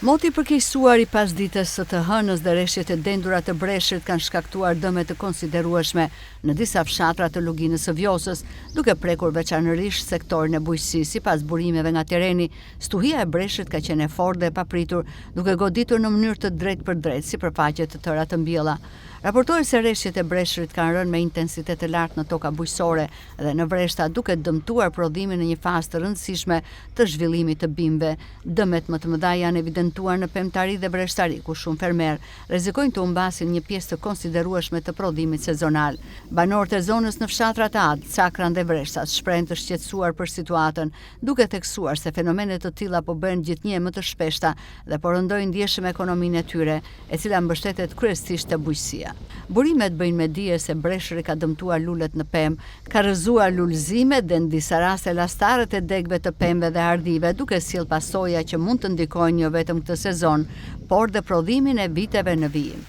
Moti përkeqësuar i pasdites së të hënës dhe rreshjet e dendura të breshit kanë shkaktuar dëme të konsiderueshme në disa fshatra të Luginës së Vjosës, duke prekur veçanërisht sektorin e bujqësisë. Sipas burimeve nga tereni, stuhia e breshit ka qenë e fortë dhe e papritur, duke goditur në mënyrë të drejtë sipërfaqe të tëra të mbjella. Raportohet se rreshjet e breshrit kanë rënë me intensitet të lartë në toka bujqësore dhe në vreshta, duke dëmtuar prodhimin në një fazë të rëndësishme të zhvillimit të bimëve. Dëmet më të mëdha janë evidentuar në pemtari dhe breshtari, ku shumë fermer rrezikojnë të humbasin një pjesë të konsiderueshme të prodhimit sezonal. Banorët e zonës në fshatrat e Adë, Cakran dhe Vreshtat shprehen të shqetësuar për situatën, duke theksuar se fenomenet të tilla po bëhen gjithnjë më të shpeshta dhe po rëndojnë ndjeshëm ekonominë e tyre, e cila mbështetet kryesisht te bujqësia. Burimet bëjnë me dije se breshri ka dëmtuar lulet në pemë, ka rrëzuar lulëzimet dhe në disa raste lastarët e degëve të pemëve dhe ardhive, duke sjellë pasoja që mund të ndikojnë jo vetëm këtë sezon, por dhe prodhimin e viteve në vijim.